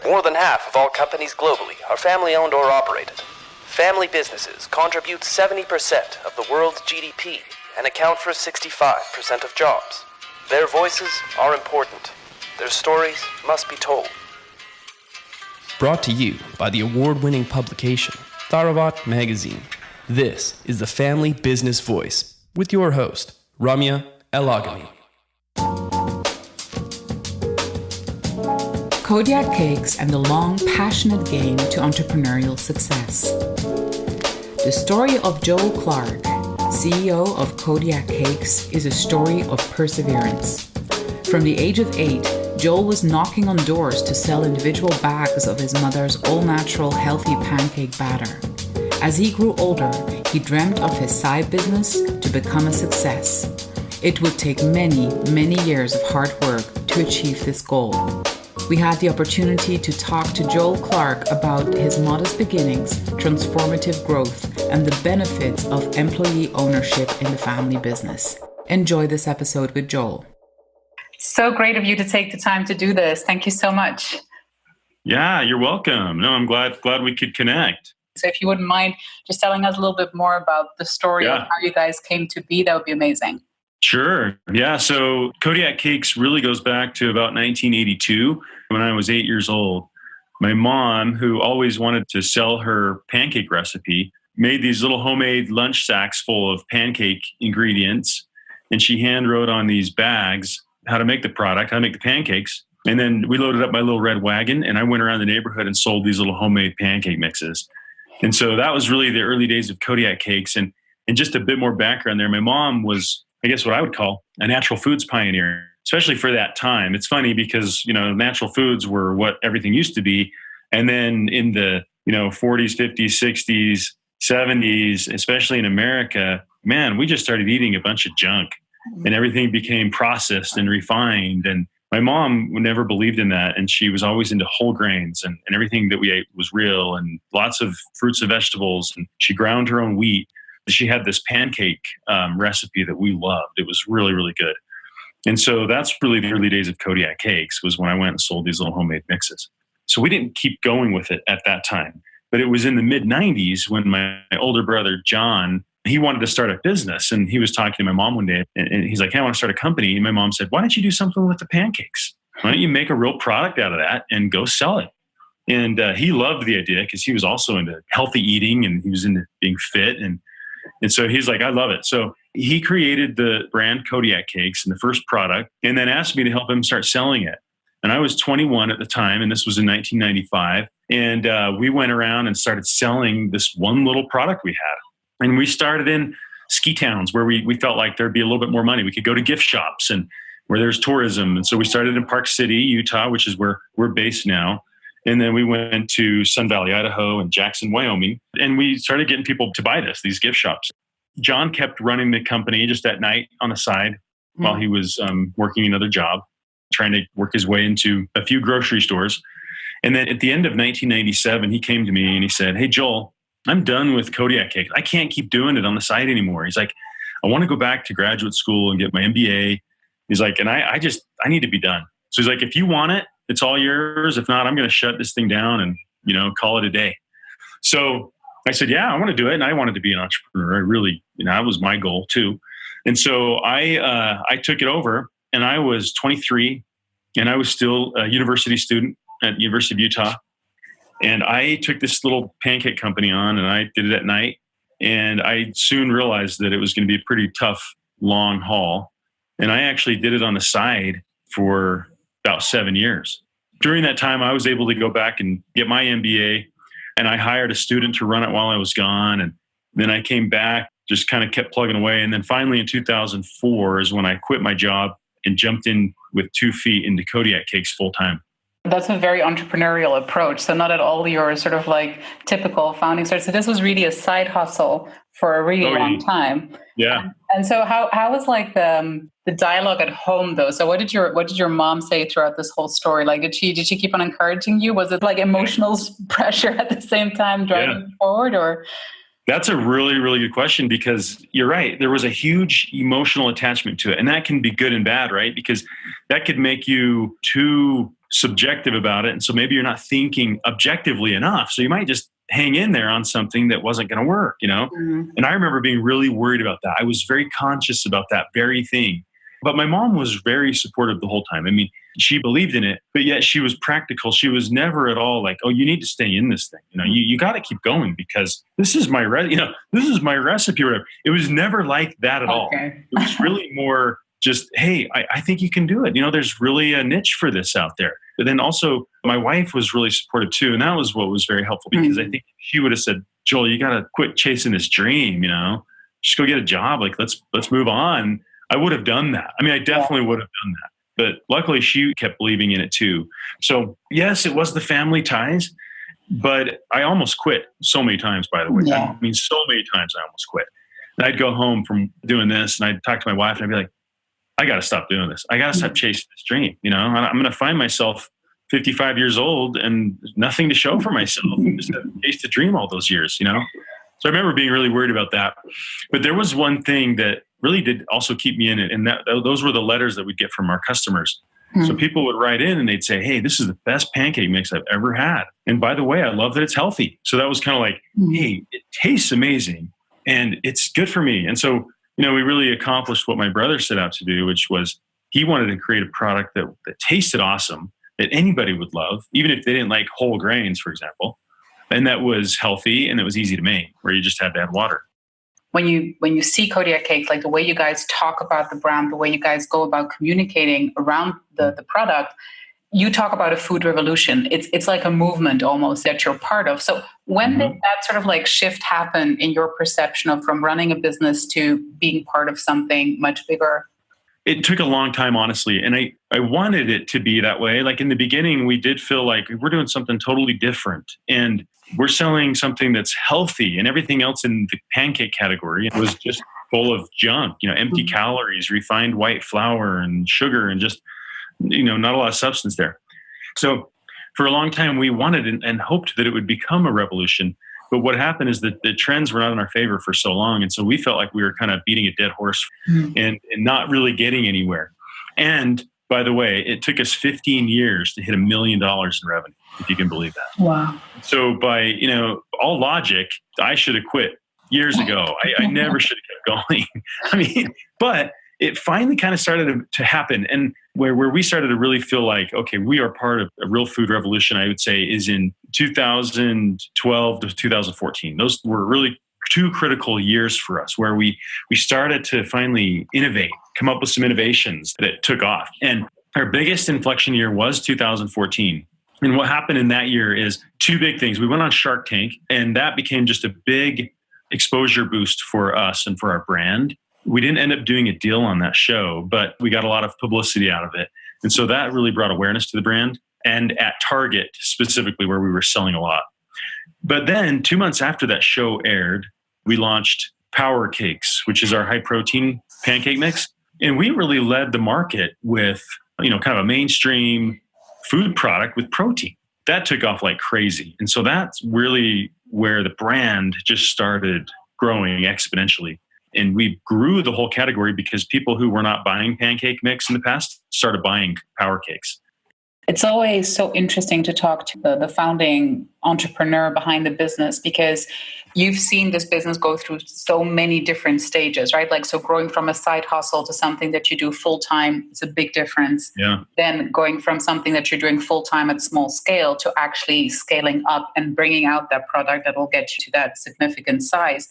More than half of all companies globally are family-owned or operated. Family businesses contribute 70% of the world's GDP and account for 65% of jobs. Their voices are important. Their stories must be told. Brought to you by the award-winning publication, Tharawat magazine. This is the Family Business Voice with your host, Ramya El-Agami. Kodiak Cakes and the long, passionate game to entrepreneurial success. The story of Joel Clark, CEO of Kodiak Cakes, is a story of perseverance. From the age of 8, Joel was knocking on doors to sell individual bags of his mother's all-natural healthy pancake batter. As he grew older, he dreamt of his side business to become a success. It would take many, many years of hard work to achieve this goal. We had the opportunity to talk to Joel Clark about his modest beginnings, transformative growth, and the benefits of employee ownership in the family business. Enjoy this episode with Joel. So great of you to take the time to do this. Thank you so much. Yeah, you're welcome. No, I'm glad we could connect. So if you wouldn't mind just telling us a little bit more about the story of how you guys came to be, that would be amazing. Sure. Yeah. So Kodiak Cakes really goes back to about 1982 when I was 8 years old. My mom, who always wanted to sell her pancake recipe, made these little homemade lunch sacks full of pancake ingredients. And she hand wrote on these bags how to make the product, how to make the pancakes. And then we loaded up my little red wagon and I went around the neighborhood and sold these little homemade pancake mixes. And so that was really the early days of Kodiak Cakes. And just a bit more background there. My mom was, I guess, what I would call a natural foods pioneer, especially for that time. It's funny because, natural foods were what everything used to be. And then in the, 40s, 50s, 60s, 70s, especially in America, man, we just started eating a bunch of junk and everything became processed and refined. And my mom never believed in that. And she was always into whole grains and everything that we ate was real and lots of fruits and vegetables. And she ground her own wheat. She had this pancake recipe that we loved. It was really, really good. And so that's really the early days of Kodiak Cakes was when I went and sold these little homemade mixes. So we didn't keep going with it at that time. But it was in the mid-90s when my older brother, John, he wanted to start a business. And he was talking to my mom one day and he's like, hey, I want to start a company. And my mom said, why don't you do something with the pancakes? Why don't you make a real product out of that and go sell it? And he loved the idea because he was also into healthy eating and he was into being fit. And so he's like, I love it. So he created the brand Kodiak Cakes and the first product and then asked me to help him start selling it. And I was 21 at the time, and this was in 1995. And we went around and started selling this one little product we had. And we started in ski towns where we felt like there'd be a little bit more money. We could go to gift shops and where there's tourism. And so we started in Park City, Utah, which is where we're based now. And then we went to Sun Valley, Idaho, and Jackson, Wyoming. And we started getting people to buy these gift shops. John kept running the company just at night on the side while he was working another job, trying to work his way into a few grocery stores. And then at the end of 1997, he came to me and he said, hey, Joel, I'm done with Kodiak Cakes. I can't keep doing it on the side anymore. He's like, I want to go back to graduate school and get my MBA. He's like, and I need to be done. So he's like, if you want it, it's all yours. If not, I'm going to shut this thing down and, call it a day. So I said, yeah, I want to do it. And I wanted to be an entrepreneur. I really, that was my goal too. And so I took it over and I was 23 and I was still a university student at the University of Utah. And I took this little pancake company on and I did it at night. And I soon realized that it was going to be a pretty tough, long haul. And I actually did it on the side for about 7 years. During that time, I was able to go back and get my MBA, and I hired a student to run it while I was gone. And then I came back, just kind of kept plugging away. And then finally in 2004 is when I quit my job and jumped in with 2 feet into Kodiak Cakes full time. That's a very entrepreneurial approach. So not at all your sort of like typical founding story. So this was really a side hustle for a really long time. Yeah. And so how was like the dialogue at home though? So what did your mom say throughout this whole story? Like did she keep on encouraging you? Was it like emotional pressure at the same time driving you forward or? That's a really, really good question because you're right. There was a huge emotional attachment to it. And that can be good and bad, right? Because that could make you too subjective about it. And so maybe you're not thinking objectively enough. So you might just hang in there on something that wasn't going to work, And I remember being really worried about that. I was very conscious about that very thing. But my mom was very supportive the whole time. I mean, she believed in it, but yet she was practical. She was never at all like, oh, you need to stay in this thing. You got to keep going because this is my, this is my recipe or whatever. It was never like that at all. It was really more just, hey, I think you can do it. There's really a niche for this out there. But then also my wife was really supportive too. And that was what was very helpful because I think she would have said, Joel, you got to quit chasing this dream, just go get a job. Like, let's move on. I would have done that. I mean, I definitely would have done that. But luckily she kept believing in it too. So yes, it was the family ties, but I almost quit so many times, by the way. Yeah. I mean, so many times I almost quit. And I'd go home from doing this and I'd talk to my wife and I'd be like, I got to stop doing this. I got to stop chasing this dream. I'm going to find myself 55 years old and nothing to show for myself. Just have chased a dream all those years, So I remember being really worried about that. But there was one thing that really did also keep me in it. And those were the letters that we'd get from our customers. So people would write in and they'd say, hey, this is the best pancake mix I've ever had. And by the way, I love that it's healthy. So that was kind of like, hey, it tastes amazing and it's good for me. And so, we really accomplished what my brother set out to do, which was he wanted to create a product that tasted awesome, that anybody would love, even if they didn't like whole grains, for example. And that was healthy and it was easy to make, where you just had to add water. When you see Kodiak Cakes, like the way you guys talk about the brand, the way you guys go about communicating around the product, you talk about a food revolution. It's like a movement almost that you're part of. So when did that sort of like shift happen in your perception of from running a business to being part of something much bigger? It took a long time, honestly. And I wanted it to be that way. Like in the beginning, we did feel like we're doing something totally different. And we're selling something that's healthy, and everything else in the pancake category was just full of junk, empty calories, refined white flour and sugar and just, not a lot of substance there. So for a long time, we wanted and hoped that it would become a revolution. But what happened is that the trends were not in our favor for so long. And so we felt like we were kind of beating a dead horse and not really getting anywhere. And by the way, it took us 15 years to hit $1 million in revenue, if you can believe that. Wow. So by, all logic, I should have quit years ago. I never should have kept going. I mean, but it finally kind of started to happen. And where we started to really feel like, okay, we are part of a real food revolution, I would say, is in 2012 to 2014. Those were really two critical years for us, where we started to finally innovate, come up with some innovations that took off. And our biggest inflection year was 2014. And what happened in that year is two big things. We went on Shark Tank, and that became just a big exposure boost for us and for our brand. We didn't end up doing a deal on that show, but we got a lot of publicity out of it. And so that really brought awareness to the brand, and at Target specifically, where we were selling a lot. But then 2 months after that show aired, we launched Power Cakes, which is our high protein pancake mix. And we really led the market with, kind of a mainstream food product with protein. That took off like crazy. And so that's really where the brand just started growing exponentially. And we grew the whole category because people who were not buying pancake mix in the past started buying Power Cakes. It's always so interesting to talk to the founding entrepreneur behind the business, because you've seen this business go through so many different stages, right? Like, so growing from a side hustle to something that you do full time is a big difference. Yeah. Then going from something that you're doing full time at small scale to actually scaling up and bringing out that product that will get you to that significant size.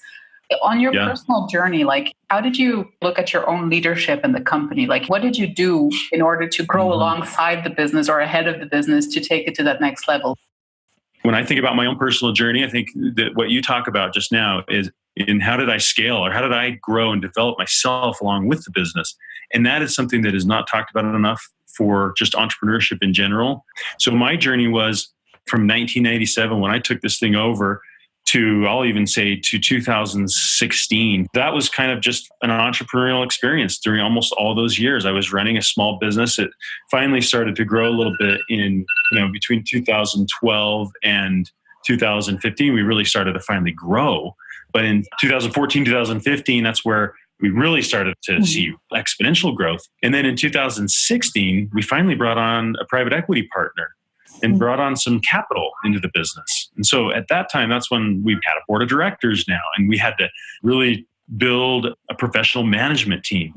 On your personal journey, like, how did you look at your own leadership in the company? Like, what did you do in order to grow alongside the business or ahead of the business to take it to that next level? When I think about my own personal journey, I think that what you talk about just now is in how did I scale, or how did I grow and develop myself along with the business? And that is something that is not talked about enough for just entrepreneurship in general. So my journey was from 1997, when I took this thing over, to, I'll even say, to 2016. That was kind of just an entrepreneurial experience during almost all those years. I was running a small business. It finally started to grow a little bit in, between 2012 and 2015. We really started to finally grow. But in 2014, 2015, that's where we really started to see exponential growth. And then in 2016, we finally brought on a private equity partner and brought on some capital into the business. And so at that time, that's when we had a board of directors now, and we had to really build a professional management team.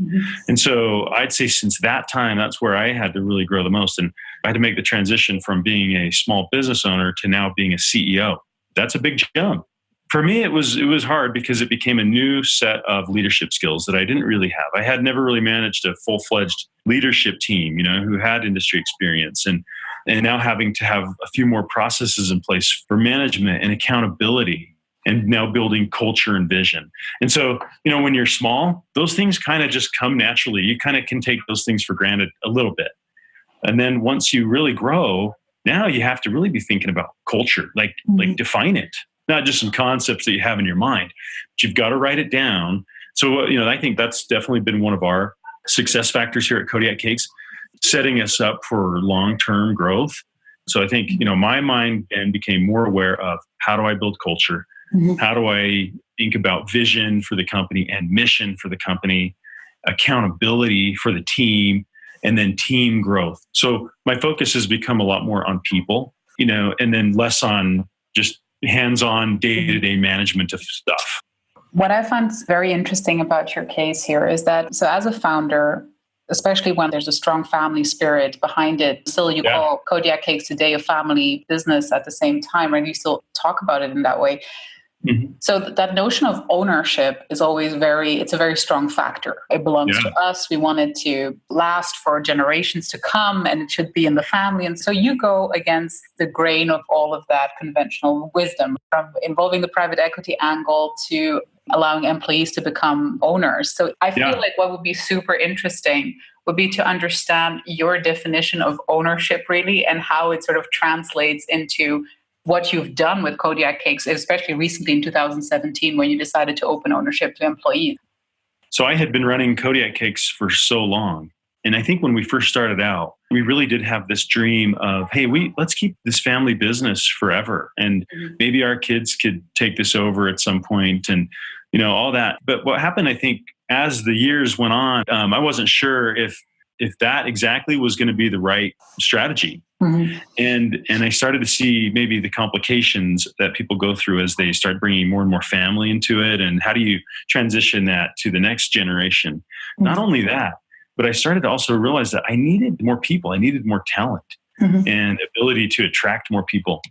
And so I'd say since that time, that's where I had to really grow the most. And I had to make the transition from being a small business owner to now being a CEO. That's a big jump. For me, it was hard because it became a new set of leadership skills that I didn't really have. I had never really managed a full-fledged leadership team, who had industry experience, and now having to have a few more processes in place for management and accountability, and now building culture and vision. And so, when you're small, those things kind of just come naturally. You kind of can take those things for granted a little bit. And then once you really grow, now you have to really be thinking about culture, like define it. Not just some concepts that you have in your mind, but you've got to write it down. So, I think that's definitely been one of our success factors here at Kodiak Cakes, setting us up for long-term growth. So I think, my mind then became more aware of how do I build culture? How do I think about vision for the company and mission for the company, accountability for the team, and then team growth. So my focus has become a lot more on people, and then less on just hands-on day-to-day management of stuff. What I find very interesting about your case here is that, so as a founder, especially when there's a strong family spirit behind it, still you call Kodiak Cakes today a family business at the same time, right? You still talk about it in that way. So that notion of ownership is always it's a very strong factor. It belongs to us. We want it to last for generations to come, and it should be in the family. And so you go against the grain of all of that conventional wisdom, from involving the private equity angle to allowing employees to become owners. So I feel like what would be super interesting would be to understand your definition of ownership really, and how it sort of translates into what you've done with Kodiak Cakes, especially recently in 2017 when you decided to open ownership to employees. So I had been running Kodiak Cakes for so long. And I think when we first started out, we really did have this dream of, hey, let's keep this family business forever. And maybe our kids could take this over at some point and, all that. But what happened, I think, as the years went on, I wasn't sure if that exactly was going to be the right strategy. And I started to see maybe the complications that people go through as they start bringing more and more family into it. And how do you transition that to the next generation? Not only that, but I started to also realize that I needed more people. I needed more talent and ability to attract more people.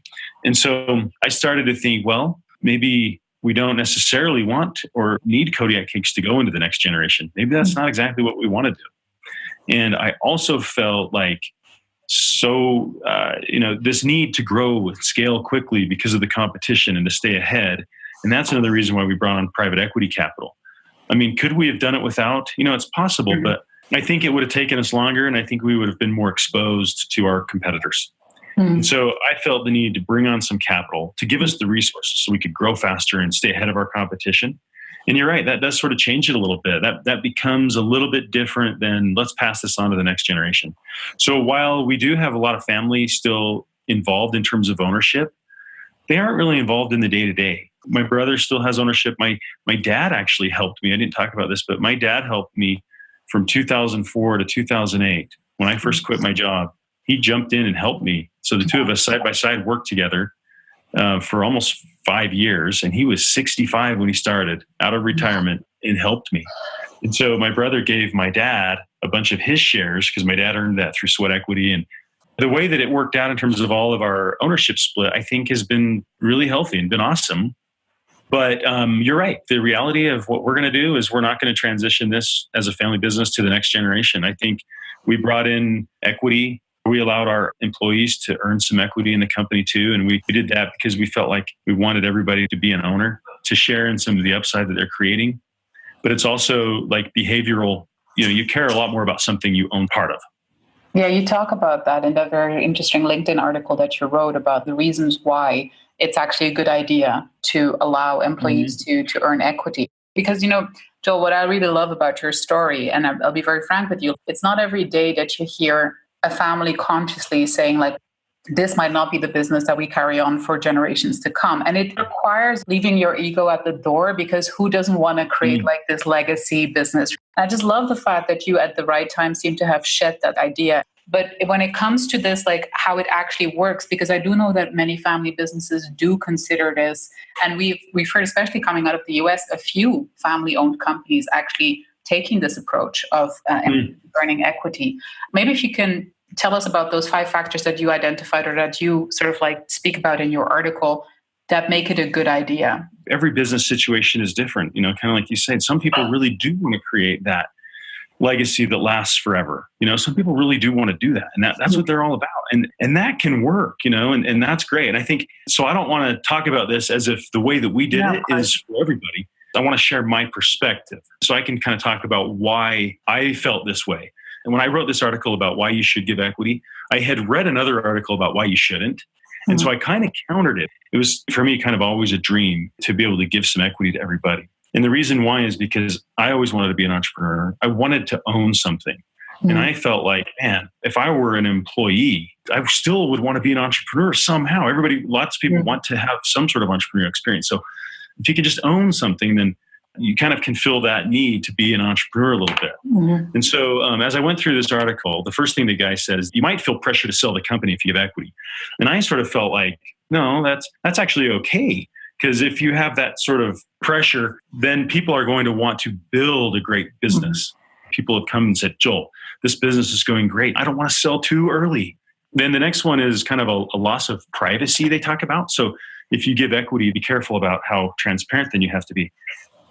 And so I started to think, well, maybe we don't necessarily want or need Kodiak Cakes to go into the next generation. Maybe that's not exactly what we want to do. And I also felt like this need to grow and scale quickly because of the competition and to stay ahead. And that's another reason why we brought on private equity capital. I mean, could we have done it without? It's possible, but I think it would have taken us longer, and I think we would have been more exposed to our competitors. And so I felt the need to bring on some capital to give us the resources so we could grow faster and stay ahead of our competition. And you're right, that does sort of change it a little bit. That becomes a little bit different than let's pass this on to the next generation. So while we do have a lot of family still involved in terms of ownership, they aren't really involved in the day-to-day. My brother still has ownership. My dad actually helped me. I didn't talk about this, but my dad helped me from 2004 to 2008. When I first quit my job, he jumped in and helped me. So the two of us side by side worked together for almost 5 years. And he was 65 when he started out of retirement and helped me. And so my brother gave my dad a bunch of his shares because my dad earned that through sweat equity. And the way that it worked out in terms of all of our ownership split, I think has been really healthy and been awesome. But you're right. The reality of what we're going to do is we're not going to transition this as a family business to the next generation. I think we brought in equity. We allowed our employees to earn some equity in the company too. And we did that because we felt like we wanted everybody to be an owner, to share in some of the upside that they're creating. But it's also like behavioral, you care a lot more about something you own part of. Yeah, you talk about that in that very interesting LinkedIn article that you wrote about the reasons why it's actually a good idea to allow employees to earn equity. Because, Joel, what I really love about your story, and I'll be very frank with you, it's not every day that you hear a family consciously saying like, this might not be the business that we carry on for generations to come. And it requires leaving your ego at the door, because who doesn't want to create like this legacy business? And I just love the fact that you at the right time seem to have shed that idea. But when it comes to this, like how it actually works, because I do know that many family businesses do consider this. And we've heard, especially coming out of the US, a few family-owned companies actually taking this approach of earning equity. Maybe if you can tell us about those 5 factors that you identified, or that you sort of like speak about in your article, that make it a good idea. Every business situation is different, kind of like you said. Some people really do want to create that legacy that lasts forever. Some people really do want to do that, and that's what they're all about. And that can work, and that's great. And I think, so I don't want to talk about this as if the way that we did it is for everybody. I want to share my perspective so I can kind of talk about why I felt this way. And when I wrote this article about why you should give equity, I had read another article about why you shouldn't. And so I kind of countered it. It was, for me, kind of always a dream to be able to give some equity to everybody. And the reason why is because I always wanted to be an entrepreneur. I wanted to own something. And I felt like, man, if I were an employee, I still would want to be an entrepreneur somehow. Lots of people want to have some sort of entrepreneurial experience. So if you could just own something, then you kind of can fill that need to be an entrepreneur a little bit. And so as I went through this article, the first thing the guy said is, you might feel pressure to sell the company if you give equity. And I sort of felt like, no, that's actually okay. Because if you have that sort of pressure, then people are going to want to build a great business. People have come and said, Joel, this business is going great. I don't want to sell too early. Then the next one is kind of a loss of privacy they talk about. So if you give equity, be careful about how transparent then you have to be.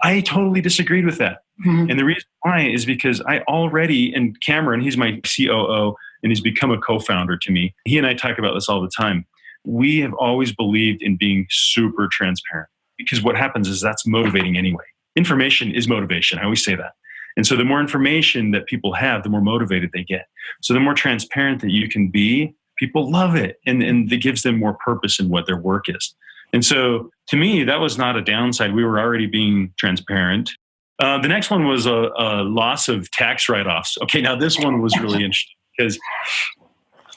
I totally disagreed with that. And the reason why is because I already, and Cameron, he's my COO, and he's become a co-founder to me. He and I talk about this all the time. We have always believed in being super transparent, because what happens is that's motivating anyway. Information is motivation. I always say that. And so the more information that people have, the more motivated they get. So the more transparent that you can be, people love it. And it gives them more purpose in what their work is. And so to me, that was not a downside. We were already being transparent. The next one was a loss of tax write-offs. Okay, now this one was really interesting, because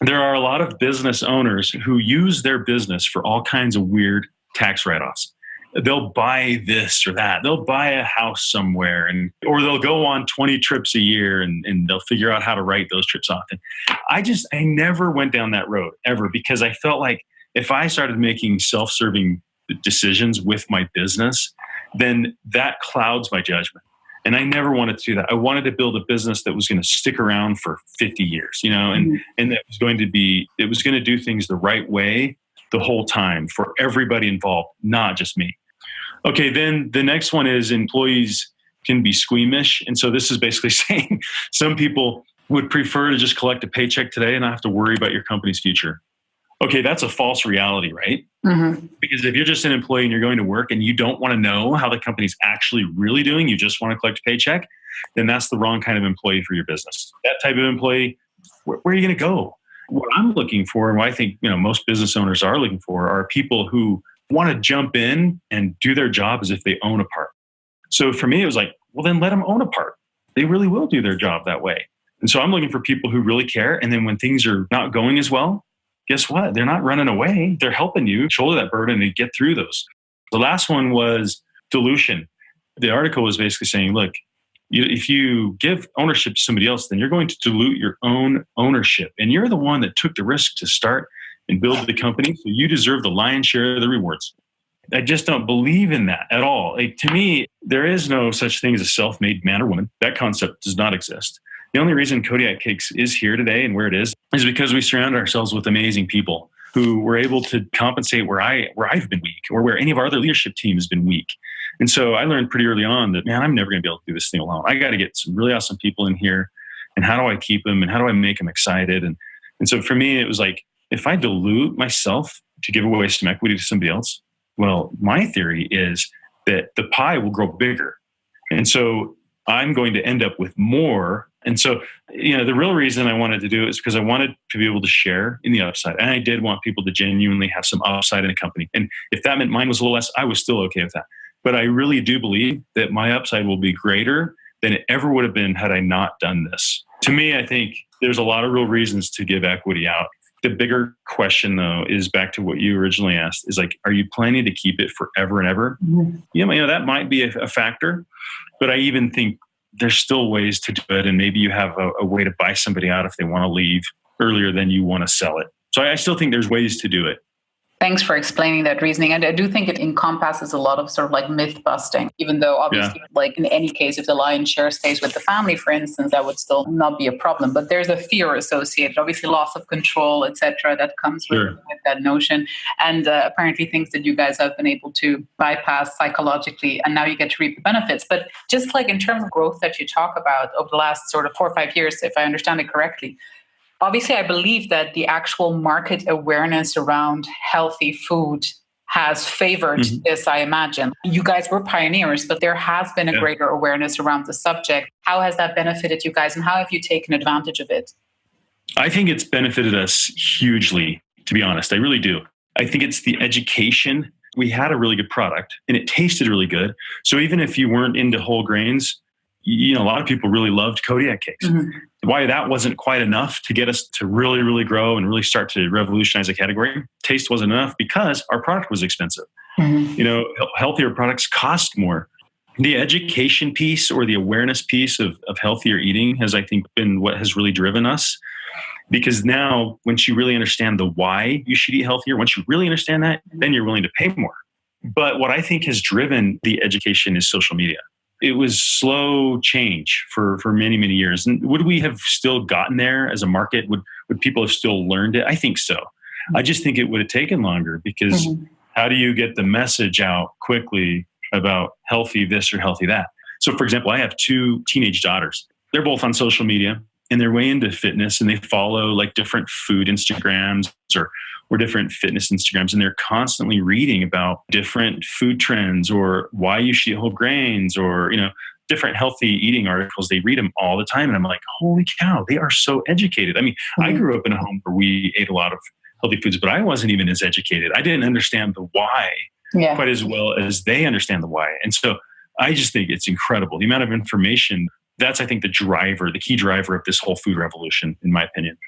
there are a lot of business owners who use their business for all kinds of weird tax write-offs. They'll buy this or that. They'll buy a house somewhere, or they'll go on 20 trips a year, and they'll figure out how to write those trips off. And I never went down that road ever, because I felt like if I started making self-serving decisions with my business, then that clouds my judgment. And I never wanted to do that. I wanted to build a business that was going to stick around for 50 years, and that was going to do things the right way the whole time for everybody involved, not just me. Okay, then the next one is employees can be squeamish. And so this is basically saying some people would prefer to just collect a paycheck today and not have to worry about your company's future. Okay, that's a false reality, right? Because if you're just an employee and you're going to work and you don't want to know how the company's actually really doing, you just want to collect a paycheck, then that's the wrong kind of employee for your business. That type of employee, where are you going to go? What I'm looking for, and what I think most business owners are looking for, are people who want to jump in and do their job as if they own a part. So for me, it was like, well, then let them own a part. They really will do their job that way. And so I'm looking for people who really care. And then when things are not going as well, guess what? They're not running away. They're helping you shoulder that burden and get through those. The last one was dilution. The article was basically saying, look, if you give ownership to somebody else, then you're going to dilute your own ownership. And you're the one that took the risk to start and build the company. So you deserve the lion's share of the rewards. I just don't believe in that at all. To me, there is no such thing as a self-made man or woman. That concept does not exist. The only reason Kodiak Cakes is here today and where it is because we surround ourselves with amazing people who were able to compensate where I've been weak, or where any of our other leadership team has been weak. And so I learned pretty early on that, man, I'm never going to be able to do this thing alone. I got to get some really awesome people in here. And how do I keep them? And how do I make them excited? And so for me, it was like, if I dilute myself to give away some equity to somebody else, well, my theory is that the pie will grow bigger. And so I'm going to end up with more. And so, the real reason I wanted to do it is because I wanted to be able to share in the upside. And I did want people to genuinely have some upside in the company. And if that meant mine was a little less, I was still okay with that. But I really do believe that my upside will be greater than it ever would have been had I not done this. To me, I think there's a lot of real reasons to give equity out. The bigger question, though, is back to what you originally asked, is like, are you planning to keep it forever and ever? Mm-hmm. That might be a factor, but I even think there's still ways to do it. And maybe you have a way to buy somebody out if they want to leave earlier than you want to sell it. So I still think there's ways to do it. Thanks for explaining that reasoning. And I do think it encompasses a lot of sort of like myth busting, even though obviously like in any case, if the lion's share stays with the family, for instance, that would still not be a problem. But there's a fear associated, obviously loss of control, etc., that comes with that notion. And apparently things that you guys have been able to bypass psychologically, and now you get to reap the benefits. But just like in terms of growth that you talk about over the last sort of 4 or 5 years, if I understand it correctly, obviously, I believe that the actual market awareness around healthy food has favored this, I imagine. You guys were pioneers, but there has been a greater awareness around the subject. How has that benefited you guys, and how have you taken advantage of it? I think it's benefited us hugely, to be honest. I really do. I think it's the education. We had a really good product, and it tasted really good. So even if you weren't into whole grains, a lot of people really loved Kodiak Cakes. Mm-hmm. Why that wasn't quite enough to get us to really, really grow and really start to revolutionize the category. Taste wasn't enough because our product was expensive. Mm-hmm. Healthier products cost more. The education piece or the awareness piece of healthier eating has, I think, been what has really driven us. Because now, once you really understand the why you should eat healthier, once you really understand that, then you're willing to pay more. But what I think has driven the education is social media. It was slow change for many, many years. And would we have still gotten there as a market? Would people have still learned it? I think so. I just think it would have taken longer because how do you get the message out quickly about healthy this or healthy that? So for example, I have 2 teenage daughters. They're both on social media and they're way into fitness, and they follow like different food Instagrams or different fitness Instagrams, and they're constantly reading about different food trends or why you should eat whole grains or, different healthy eating articles. They read them all the time. And I'm like, holy cow, they are so educated. I mean, I grew up in a home where we ate a lot of healthy foods, but I wasn't even as educated. I didn't understand the why quite as well as they understand the why. And so I just think it's incredible. The amount of information, that's, I think, the key driver of this whole food revolution, in my opinion.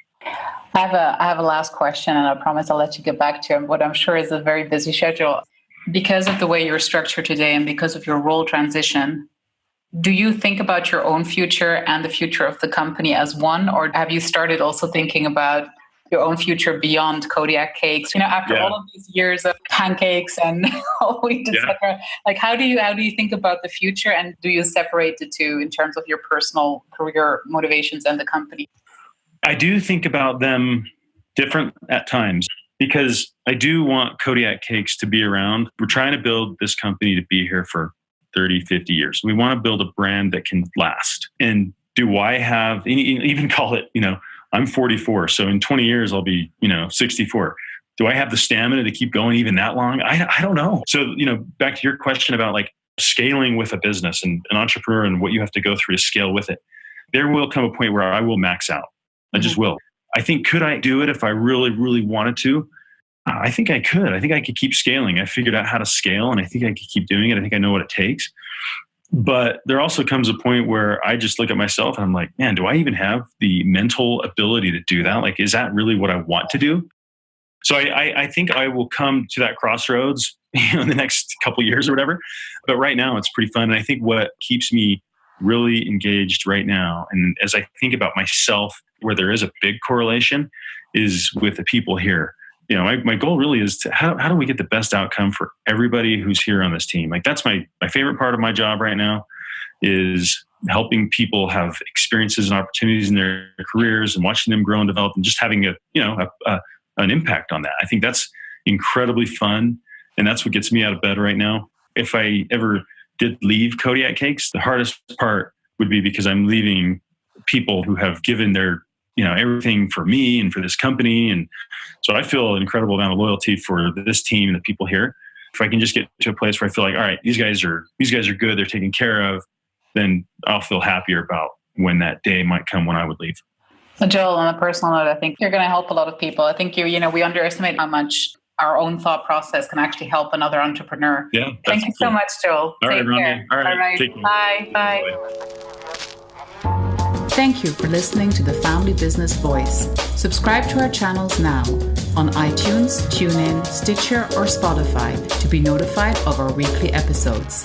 I have a last question, and I promise I'll let you get back to what I'm sure is a very busy schedule. Because of the way you're structured today and because of your role transition, do you think about your own future and the future of the company as one, or have you started also thinking about your own future beyond Kodiak Cakes? After all of these years of pancakes and whole wheat, etc. Like, how do you think about the future, and do you separate the two in terms of your personal career motivations and the company? I do think about them different at times because I do want Kodiak Cakes to be around. We're trying to build this company to be here for 30, 50 years. We want to build a brand that can last. And do I have, even call it, I'm 44. So in 20 years, I'll be, 64. Do I have the stamina to keep going even that long? I don't know. So, back to your question about like scaling with a business and an entrepreneur and what you have to go through to scale with it. There will come a point where I will max out. I just will. I think, could I do it if I really, really wanted to? I think I could. I think I could keep scaling. I figured out how to scale, and I think I could keep doing it. I think I know what it takes. But there also comes a point where I just look at myself and I'm like, man, do I even have the mental ability to do that? Like, is that really what I want to do? So I think I will come to that crossroads in the next couple of years or whatever. But right now it's pretty fun. And I think what keeps me really engaged right now, and as I think about myself, where there is a big correlation, is with the people here. My goal really is to how do we get the best outcome for everybody who's here on this team? Like, that's my favorite part of my job right now, is helping people have experiences and opportunities in their careers and watching them grow and develop and just having an impact on that. I think that's incredibly fun. And that's what gets me out of bed right now. If I ever did leave Kodiak Cakes, the hardest part would be because I'm leaving people who have given their everything for me and for this company. And so I feel an incredible amount of loyalty for this team and the people here. If I can just get to a place where I feel like, all right, these guys are good, they're taken care of, then I'll feel happier about when that day might come when I would leave. Joel, on a personal note, I think you're going to help a lot of people. I think we underestimate how much our own thought process can actually help another entrepreneur. Yeah. Thank you so much, Joel. All right, Rami. All right. Bye. Bye. Thank you for listening to The Family Business Voice. Subscribe to our channels now on iTunes, TuneIn, Stitcher, or Spotify to be notified of our weekly episodes.